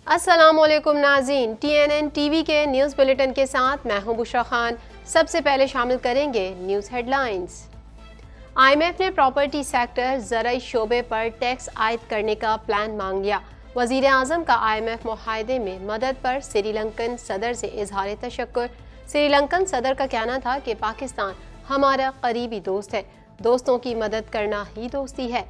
السلام علیکم ناظرین، TNN ٹی وی کے نیوز بلیٹن کے ساتھ میں ہوں بشرا خان۔ سب سے پہلے شامل کریں گے نیوز ہیڈ لائنز۔ IMF نے پراپرٹی سیکٹر زرعی شعبے پر ٹیکس عائد کرنے کا پلان مانگ لیا۔ وزیر اعظم کا IMF معاہدے میں مدد پر سری لنکن صدر سے اظہار تشکر۔ سری لنکن صدر کا کہنا تھا کہ پاکستان ہمارا قریبی دوست ہے، دوستوں کی مدد کرنا ہی دوستی ہے۔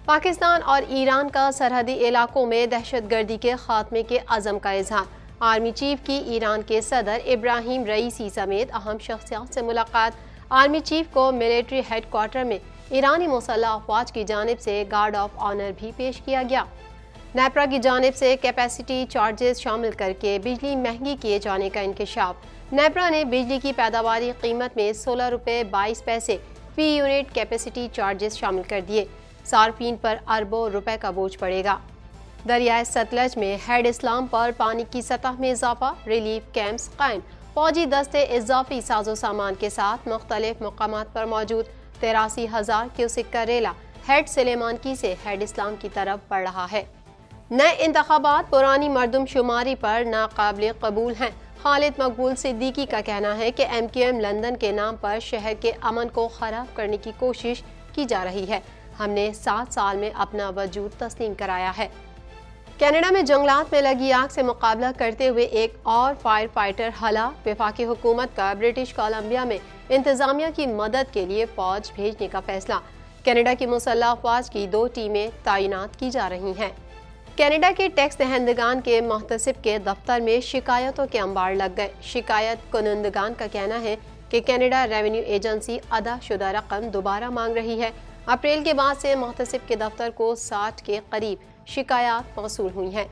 پاکستان اور ایران کا سرحدی علاقوں میں دہشت گردی کے خاتمے کے عزم کا اظہار۔ آرمی چیف کی ایران کے صدر ابراہیم رئیسی سمیت اہم شخصیات سے ملاقات۔ آرمی چیف کو ملٹری ہیڈ کوارٹر میں ایرانی مسلح افواج کی جانب سے گارڈ آف آنر بھی پیش کیا گیا۔ نیپرا کی جانب سے کیپیسٹی چارجز شامل کر کے بجلی مہنگی کیے جانے کا انکشاف۔ نیپرا نے بجلی کی پیداواری قیمت میں 16 روپے 22 پیسے فی یونٹ کیپیسٹی چارجز شامل کر دیے۔ صارفین پر اربوں روپے کا بوجھ پڑے گا۔ دریائے ستلج میں ہیڈ اسلام پر پانی کی سطح میں اضافہ، ریلیف کیمپس قائم۔ فوجی دستے اضافی ساز و سامان کے ساتھ مختلف مقامات پر موجود۔ 83,000 کیوسک کا ریلا ہیڈ سلیمان کی سے ہیڈ اسلام کی طرف بڑھ رہا ہے۔ نئے انتخابات پرانی مردم شماری پر ناقابل قبول ہیں۔ خالد مقبول صدیقی کا کہنا ہے کہ MQM لندن کے نام پر شہر کے امن کو خراب کرنے کی کوشش کی جا رہی ہے۔ ہم نے 7 سال میں اپنا وجود تسلیم کرایا ہے۔ کینیڈا میں جنگلات میں لگی آگ سے مقابلہ کرتے ہوئے ایک اور فائر فائٹر ہلاک۔ وفاقی حکومت کا برٹش کولمبیا میں انتظامیہ کی مدد کے لیے فوج بھیجنے کا فیصلہ۔ کینیڈا کی مسلح افواج کی 2 ٹیمیں تعینات کی جا رہی ہیں۔ کینیڈا کے ٹیکس دہندگان کے محتسب کے دفتر میں شکایتوں کے انبار لگ گئے۔ شکایت کنندگان کا کہنا ہے کہ کینیڈا ریونیو ایجنسی ادا شدہ رقم دوبارہ مانگ رہی ہے۔ اپریل کے بعد سے محتسب کے دفتر کو 60 کے قریب شکایات موصول ہوئی ہیں۔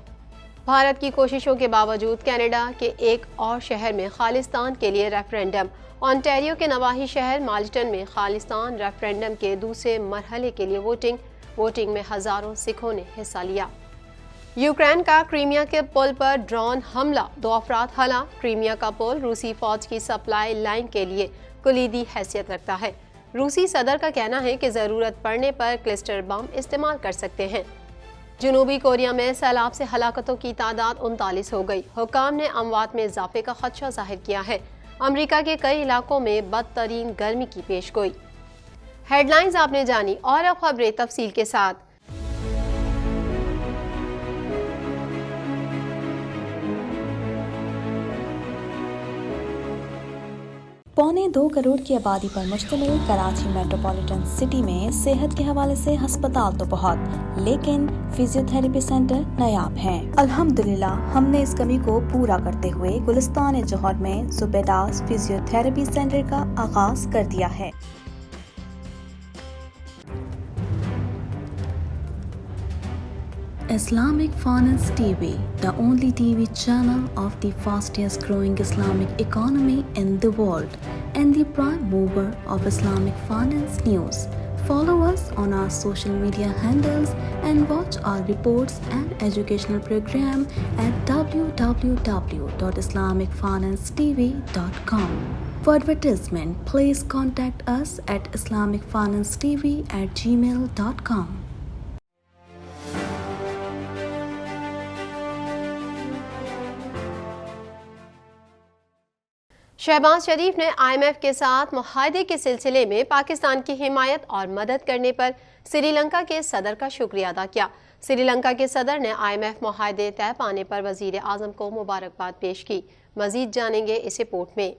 بھارت کی کوششوں کے باوجود کینیڈا کے ایک اور شہر میں خالصتان کے لیے ریفرینڈم۔ آنٹیریو کے نواحی شہر مالٹن میں خالصتان ریفرینڈم کے دوسرے مرحلے کے لیے ووٹنگ میں ہزاروں سکھوں نے حصہ لیا۔ یوکرین کا کریمیا کے پل پر ڈرون حملہ، 2 افراد ہلاک۔ کریمیا کا پل روسی فوج کی سپلائی لائن کے لیے کلیدی حیثیت رکھتا ہے۔ روسی صدر کا کہنا ہے کہ ضرورت پڑنے پر کلسٹر بم استعمال کر سکتے ہیں۔ جنوبی کوریا میں سیلاب سے ہلاکتوں کی تعداد 39 ہو گئی۔ حکام نے اموات میں اضافے کا خدشہ ظاہر کیا ہے۔ امریکہ کے کئی علاقوں میں بدترین گرمی کی پیش گوئی۔ ہیڈ لائنز آپ نے جانی، اور اب خبریں تفصیل کے ساتھ۔ 1.25 کروڑ کی آبادی پر مشتمل کراچی میٹروپولیٹن سٹی میں صحت کے حوالے سے ہسپتال تو بہت، لیکن فزیو تھراپی سینٹر نایاب ہیں۔ الحمدللہ ہم نے اس کمی کو پورا کرتے ہوئے گلستان جوہر میں زبیداس فزیو تھراپی سینٹر کا آغاز کر دیا ہے۔ Islamic Finance TV, the only TV channel of the fastest growing Islamic economy in the world and the prime mover of Islamic finance news. Follow us on our social media handles and watch our reports and educational program at www.islamicfinancetv.com. For advertisement, please contact us at islamicfinancetv@gmail.com. Shahbaz شریف نے IMF کے ساتھ معاہدے کے سلسلے میں پاکستان کی حمایت اور مدد کرنے پر سری لنکا کے صدر کا شکریہ ادا کیا۔ سری لنکا کے صدر نے IMF معاہدے طے پانے پر وزیر اعظم کو مبارکباد پیش کی۔ مزید جانیں گے اس رپورٹ میں۔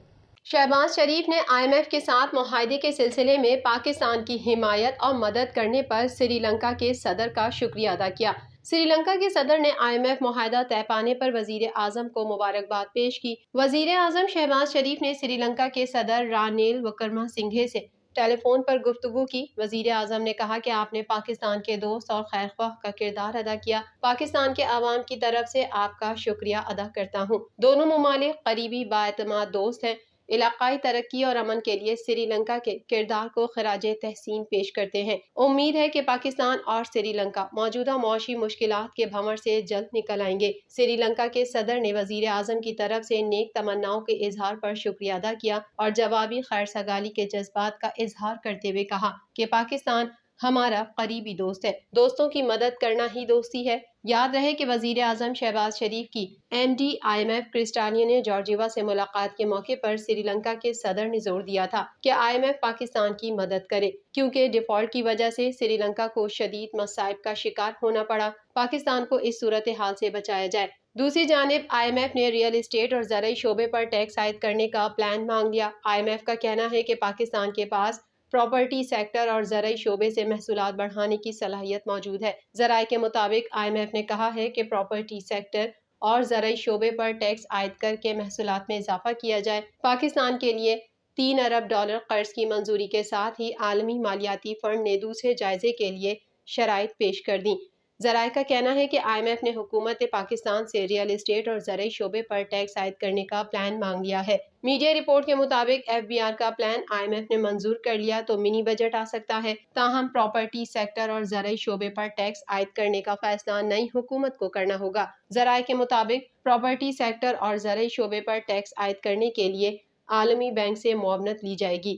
شہباز شریف نے IMF کے ساتھ معاہدے کے سلسلے میں پاکستان کی حمایت اور مدد کرنے پر سری لنکا کے صدر کا شکریہ ادا کیا۔ سری لنکا کے صدر نے IMF معاہدہ طے پانے پر وزیر اعظم کو مبارکباد پیش کی۔ وزیر اعظم شہباز شریف نے سری لنکا کے صدر رانیل وکرما سنگھے سے ٹیلی فون پر گفتگو کی۔ وزیر اعظم نے کہا کہ آپ نے پاکستان کے دوست اور خیر خواہ کا کردار ادا کیا۔ پاکستان کے عوام کی طرف سے آپ کا شکریہ ادا کرتا ہوں۔ دونوں ممالک قریبی بااعتماد دوست ہیں۔ علاقائی ترقی اور امن کے لیے سری لنکا کے کردار کو خراج تحسین پیش کرتے ہیں۔ امید ہے کہ پاکستان اور سری لنکا موجودہ معاشی مشکلات کے بھنور سے جلد نکل آئیں گے۔ سری لنکا کے صدر نے وزیر اعظم کی طرف سے نیک تمناؤں کے اظہار پر شکریہ ادا کیا اور جوابی خیرسگالی کے جذبات کا اظہار کرتے ہوئے کہا کہ پاکستان ہمارا قریبی دوست ہے، دوستوں کی مدد کرنا ہی دوستی ہے۔ یاد رہے کہ وزیر اعظم شہباز شریف کی M D I M F Kristalina نے جارجیوا سے ملاقات کے موقع پر سری لنکا کے صدر نے زور دیا تھا کہ آئی ایم ایف پاکستان کی مدد کرے کیونکہ ڈیفالٹ کی وجہ سے سری لنکا کو شدید مصائب کا شکار ہونا پڑا، پاکستان کو اس صورتحال سے بچایا جائے۔ دوسری جانب آئی ایم ایف نے ریئل اسٹیٹ اور زرعی شعبے پر ٹیکس عائد کرنے کا پلان مانگ لیا۔ آئی ایم ایف کا کہنا ہے کہ پاکستان کے پاس پراپرٹی سیکٹر اور زرعی شعبے سے محصولات بڑھانے کی صلاحیت موجود ہے۔ ذرائع کے مطابق آئی ایم ایف نے کہا ہے کہ پراپرٹی سیکٹر اور زرعی شعبے پر ٹیکس عائد کر کے محصولات میں اضافہ کیا جائے۔ پاکستان کے لیے $3 ارب قرض کی منظوری کے ساتھ ہی عالمی مالیاتی فنڈ نے دوسرے جائزے کے لیے شرائط پیش کر دیں۔ ذرائع کا کہنا ہے کہ آئی ایم ایف نے حکومت پاکستان سے ریئل اسٹیٹ اور زرعی شعبے پر ٹیکس عائد کرنے کا پلان مانگ لیا ہے۔ میڈیا رپورٹ کے مطابق ایف بی آر کا پلان آئی ایم ایف نے منظور کر لیا تو منی بجٹ آ سکتا ہے، تاہم پراپرٹی سیکٹر اور زرعی شعبے پر ٹیکس عائد کرنے کا فیصلہ نئی حکومت کو کرنا ہوگا۔ ذرائع کے مطابق پراپرٹی سیکٹر اور زرعی شعبے پر ٹیکس عائد کرنے کے لیے عالمی بینک سے معاونت لی جائے گی۔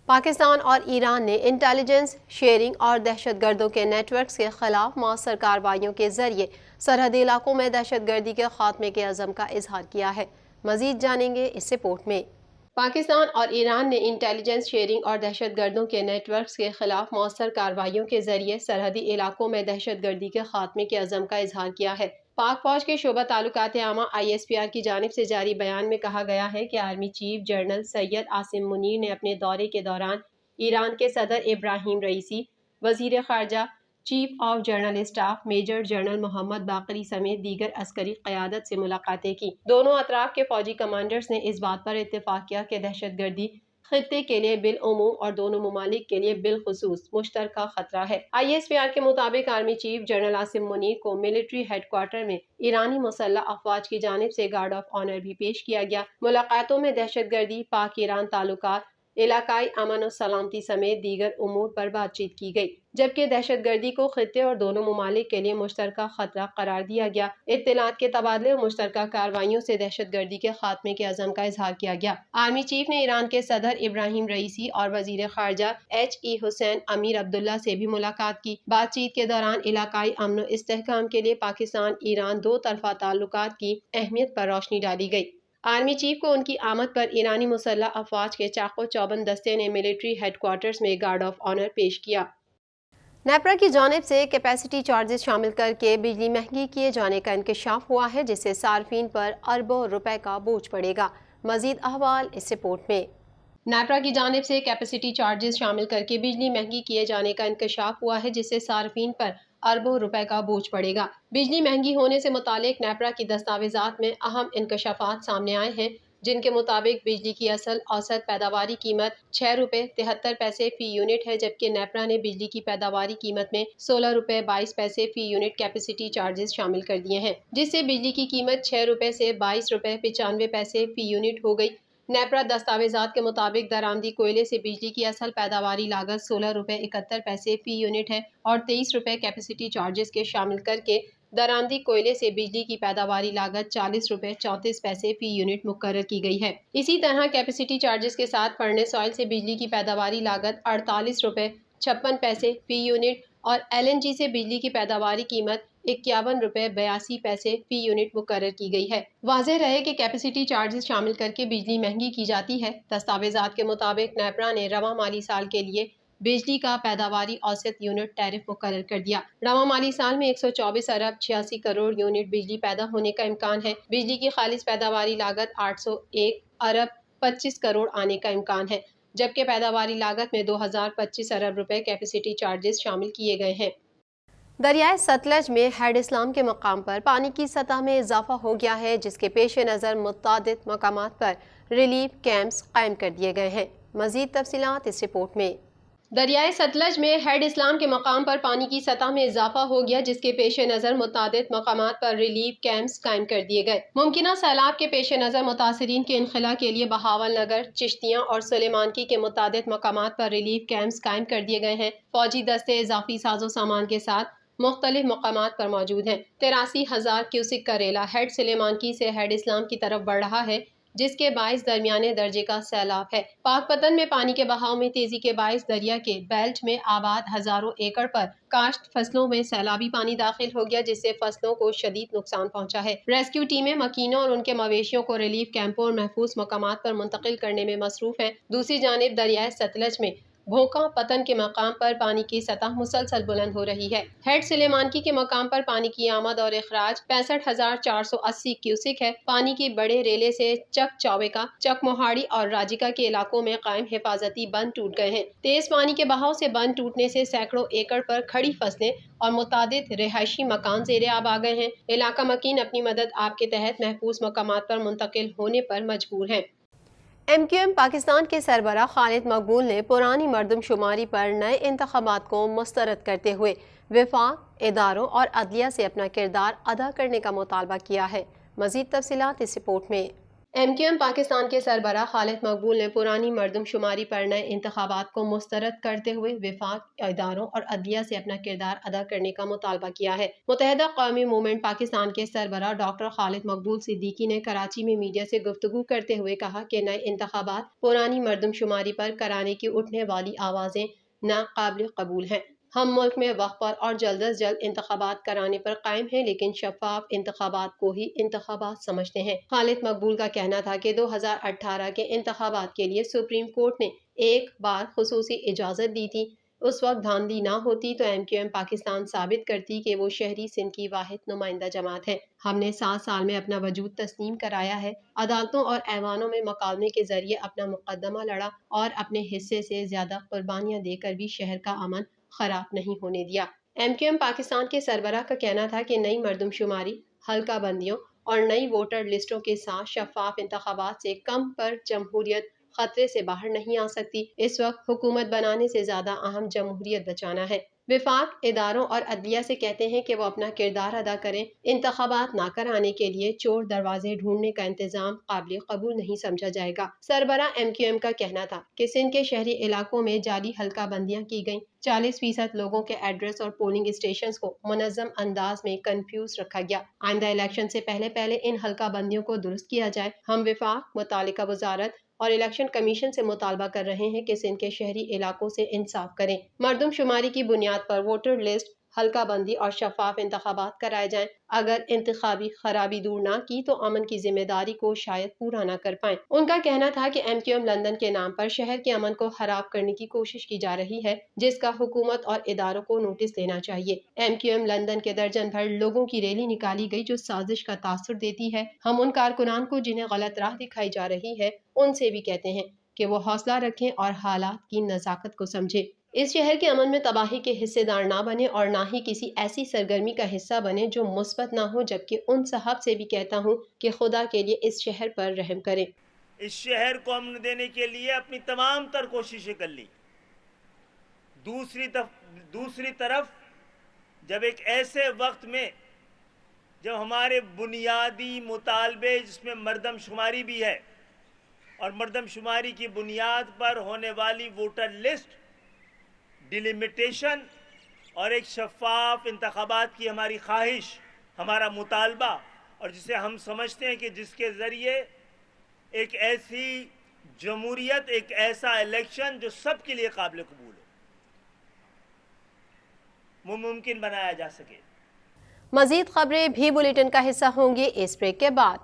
پاکستان اور ایران نے انٹیلیجنس شیئرنگ اور دہشت گردوں کے نیٹ ورکس کے خلاف مؤثر کارروائیوں کے ذریعے سرحدی علاقوں میں دہشت گردی کے خاتمے کے عزم کا اظہار کیا ہے۔ مزید جانیں گے اس رپورٹ میں۔ پاکستان اور ایران نے انٹیلیجنس شیئرنگ اور دہشت گردوں کے نیٹ ورکس کے خلاف مؤثر کارروائیوں کے ذریعے سرحدی علاقوں میں دہشت گردی کے خاتمے کے عزم کا اظہار کیا ہے۔ پاک فوج کے شعبہ تعلقات عامہ ISPR کی جانب سے جاری بیان میں کہا گیا ہے کہ army chief general Syed Asim Munir نے اپنے دورے کے دوران ایران کے صدر ابراہیم رئیسی، وزیر خارجہ، chief of general staff major general Mohammad Bagheri سمیت دیگر عسکری قیادت سے ملاقاتیں کی۔ دونوں اطراف کے فوجی کمانڈرز نے اس بات پر اتفاق کیا کہ دہشت گردی خطے کے لیے بالعموم اور دونوں ممالک کے لیے بالخصوص مشترکہ خطرہ ہے۔ ISPR کے مطابق army chief general Asim Munir کو ملٹری ہیڈ کوارٹر میں ایرانی مسلح افواج کی جانب سے گارڈ آف آنر بھی پیش کیا گیا۔ ملاقاتوں میں دہشت گردی، پاک ایران تعلقات، علاقائی امن و سلامتی سمیت دیگر امور پر بات چیت کی گئی، جبکہ دہشت گردی کو خطے اور دونوں ممالک کے لیے مشترکہ خطرہ قرار دیا گیا۔ اطلاعات کے تبادلے اور مشترکہ کارروائیوں سے دہشت گردی کے خاتمے کے عزم کا اظہار کیا گیا۔ آرمی چیف نے ایران کے صدر ابراہیم رئیسی اور وزیر خارجہ حسین امیر عبداللہ سے بھی ملاقات کی۔ بات چیت کے دوران علاقائی امن و استحکام کے لیے پاکستان ایران دو طرفہ تعلقات کی اہمیت پر روشنی ڈالی گئی۔ آرمی چیف کو ان کی آمد پر ایرانی مسلح افواج کے چاق و چوبند دستے نے ملٹری ہیڈ کوارٹرز میں گارڈ آف آنر پیش کیا۔ نیپرا کی جانب سے کیپیسٹی چارجز شامل کر کے بجلی مہنگی کیے جانے کا انکشاف ہوا ہے، جس سے صارفین پر اربوں روپے کا بوجھ پڑے گا۔ مزید احوال اس رپورٹ میں۔ نیپرا کی جانب سے کیپیسٹی چارجز شامل کر کے بجلی مہنگی کیے جانے کا انکشاف ہوا ہے، جس سے صارفین پر اربوں روپے کا بوجھ پڑے گا۔ بجلی مہنگی ہونے سے متعلق نیپرا کی دستاویزات میں اہم انکشافات سامنے آئے ہیں، جن کے مطابق بجلی کی اصل اوسط پیداواری قیمت ₹6.73 فی یونٹ ہے، جبکہ نیپرا نے بجلی کی پیداواری قیمت میں ₹16.22 فی یونٹ کیپیسٹی چارجز شامل کر دیے ہیں، جس سے بجلی کی قیمت ₹6 سے ₹22.95 فی یونٹ ہو گئی۔ نیپرا دستاویزات کے مطابق درآمدی کوئلے سے بجلی کی اصل پیداواری لاگت ₹16.71 فی یونٹ ہے اور ₹23 کیپیسٹی چارجز کے شامل کر کے درآمدی کوئلے سے بجلی کی پیداواری لاگت ₹40.34 فی یونٹ مقرر کی گئی ہے۔ اسی طرح کیپیسٹی چارجز کے ساتھ فرنس آئل سے بجلی کی پیداواری لاگت ₹48.56 فی یونٹ اور LNG سے بجلی کی پیداواری قیمت ₹51.82 فی یونٹ مقرر کی گئی ہے۔ واضح رہے کہ کیپیسٹی چارجز شامل کر کے بجلی مہنگی کی جاتی ہے۔ دستاویزات کے مطابق نیپرا نے رواں مالی سال کے لیے بجلی کا پیداواری اوسط یونٹ ٹیرف مقرر کر دیا۔ رواں مالی سال میں 124 ارب 86 کروڑ یونٹ بجلی پیدا ہونے کا امکان ہے۔ بجلی کی خالص پیداواری لاگت 801 ارب 25 کروڑ آنے کا امکان ہے، جبکہ پیداواری لاگت میں 2025 ارب روپے کیپیسٹی چارجز شامل کیے گئے ہیں۔ دریائے ستلج میں ہیڈ اسلام کے مقام پر پانی کی سطح میں اضافہ ہو گیا ہے، جس کے پیش نظر متعدد مقامات پر ریلیف کیمپس قائم کر دیے گئے ہیں۔ مزید تفصیلات اس رپورٹ میں۔ دریائے ستلج میں ہیڈ اسلام کے مقام پر پانی کی سطح میں اضافہ ہو گیا، جس کے پیش نظر متعدد مقامات پر ریلیف کیمپس قائم کر دیے گئے۔ ممکنہ سیلاب کے پیش نظر متاثرین کے انخلاء کے لیے بہاول نگر، چشتیاں اور سلیمانکی کے متعدد مقامات پر ریلیف کیمپس قائم کر دیے گئے ہیں۔ فوجی دستے اضافی ساز و سامان کے ساتھ مختلف مقامات پر موجود ہیں۔ 83,000 کیوسک کا ریلا ہیڈ سلیمانکی سے ہیڈ اسلام کی طرف بڑھ رہا ہے۔ جس کے باعث درمیانے درجے کا سیلاب ہے۔ پاک پتن میں پانی کے بہاؤ میں تیزی کے باعث دریا کے بیلٹ میں آباد ہزاروں ایکڑ پر کاشت فصلوں میں سیلابی پانی داخل ہو گیا، جس سے فصلوں کو شدید نقصان پہنچا ہے۔ ریسکیو ٹیمیں مکینوں اور ان کے مویشیوں کو ریلیف کیمپوں اور محفوظ مقامات پر منتقل کرنے میں مصروف ہیں۔ دوسری جانب دریائے ستلج میں بھوکا پتن کے مقام پر پانی کی سطح مسلسل بلند ہو رہی ہے۔ ہیڈ سلیمانکی کے مقام پر پانی کی آمد اور اخراج 65,480 کیوسک ہے۔ پانی کی بڑے ریلے سے چک چاویکا، چک موہاڑی اور راجیکا کے علاقوں میں قائم حفاظتی بند ٹوٹ گئے ہیں۔ تیز پانی کے بہاؤ سے بند ٹوٹنے سے سینکڑوں ایکڑ پر کھڑی فصلیں اور متعدد رہائشی مکان زیر آب آ گئے ہیں۔ علاقہ مکین اپنی مدد آپ کے تحت محفوظ مقامات پر منتقل ہونے پر مجبور ہیں۔ ایم کیو ایم پاکستان کے سربراہ خالد مقبول نے پرانی مردم شماری پر نئے انتخابات کو مسترد کرتے ہوئے وفاق، اداروں اور عدلیہ سے اپنا کردار ادا کرنے کا مطالبہ کیا ہے۔ مزید تفصیلات اس رپورٹ میں۔ ایم کیو ایم پاکستان کے سربراہ خالد مقبول نے پرانی مردم شماری پر نئے انتخابات کو مسترد کرتے ہوئے وفاق، اداروں اور عدلیہ سے اپنا کردار ادا کرنے کا مطالبہ کیا ہے۔ متحدہ قومی موومنٹ پاکستان کے سربراہ ڈاکٹر خالد مقبول صدیقی نے کراچی میں میڈیا سے گفتگو کرتے ہوئے کہا کہ نئے انتخابات پرانی مردم شماری پر کرانے کی اٹھنے والی آوازیں ناقابل قبول ہیں۔ ہم ملک میں وقت پر اور جلد از جلد انتخابات کرانے پر قائم ہیں، لیکن شفاف انتخابات کو ہی انتخابات سمجھتے ہیں۔ خالد مقبول کا کہنا تھا کہ 2018 کے انتخابات کے لیے سپریم کورٹ نے ایک بار خصوصی اجازت دی تھی۔ اس وقت دھاندلی نہ ہوتی تو ایم کیو ایم پاکستان ثابت کرتی کہ وہ شہری سندھ کی واحد نمائندہ جماعت ہے۔ ہم نے 7 سال میں اپنا وجود تسلیم کرایا ہے، عدالتوں اور ایوانوں میں مکالمے کے ذریعے اپنا مقدمہ لڑا اور اپنے حصے سے زیادہ قربانیاں دے کر بھی شہر کا امن خراب نہیں ہونے دیا۔ ایم کیو ایم پاکستان کے سربراہ کا کہنا تھا کہ نئی مردم شماری، حلقہ بندیوں اور نئی ووٹر لسٹوں کے ساتھ شفاف انتخابات سے کم پر جمہوریت خطرے سے باہر نہیں آ سکتی۔ اس وقت حکومت بنانے سے زیادہ اہم جمہوریت بچانا ہے۔ وفاق، اداروں اور عدلیہ سے کہتے ہیں کہ وہ اپنا کردار ادا کریں۔ انتخابات نہ کرانے کے لیے چور دروازے ڈھونڈنے کا انتظام قابل قبول نہیں سمجھا جائے گا۔ سربراہ ایم کیو ایم کا کہنا تھا کہ سندھ کے شہری علاقوں میں جعلی حلقہ بندیاں کی گئیں۔ 40% لوگوں کے ایڈریس اور پولنگ اسٹیشنز کو منظم انداز میں کنفیوز رکھا گیا۔ آئندہ الیکشن سے پہلے ان حلقہ بندیوں کو درست کیا جائے۔ ہم وفاق، متعلقہ وزارت اور الیکشن کمیشن سے مطالبہ کر رہے ہیں کہ سندھ کے شہری علاقوں سے انصاف کریں۔ مردم شماری کی بنیاد پر ووٹر لسٹ، حلقہ بندی اور شفاف انتخابات کرائے جائیں۔ اگر انتخابی خرابی دور نہ کی تو امن کی ذمہ داری کو شاید پورا نہ کر پائیں۔ ان کا کہنا تھا کہ ایم کیو ایم لندن کے نام پر شہر کے امن کو خراب کرنے کی کوشش کی جا رہی ہے، جس کا حکومت اور اداروں کو نوٹس لینا چاہیے۔ ایم کیو ایم لندن کے درجن بھر لوگوں کی ریلی نکالی گئی جو سازش کا تاثر دیتی ہے۔ ہم ان کارکنان کو جنہیں غلط راہ دکھائی جا رہی ہے ان سے بھی کہتے ہیں کہ وہ حوصلہ رکھیں اور حالات کی نزاکت کو سمجھیں۔ اس شہر کے امن میں تباہی کے حصے دار نہ بنے اور نہ ہی کسی ایسی سرگرمی کا حصہ بنے جو مثبت نہ ہو، جبکہ ان صاحب سے بھی کہتا ہوں کہ خدا کے لیے اس شہر پر رحم کریں۔ اس شہر کو امن دینے کے لیے اپنی تمام تر کوششیں کر لی۔ دوسری طرف جب ایک ایسے وقت میں جب ہمارے بنیادی مطالبے جس میں مردم شماری بھی ہے اور مردم شماری کی بنیاد پر ہونے والی ووٹر لسٹ، ڈیلیمیٹیشن اور ایک شفاف انتخابات کی ہماری خواہش، ہمارا مطالبہ، اور جسے ہم سمجھتے ہیں کہ جس کے ذریعے ایک ایسی جمہوریت، ایک ایسا الیکشن جو سب کے لیے قابل قبول ہو، وہ ممکن بنایا جا سکے۔ مزید خبریں بھی بلیٹن کا حصہ ہوں گی اس بریک کے بعد۔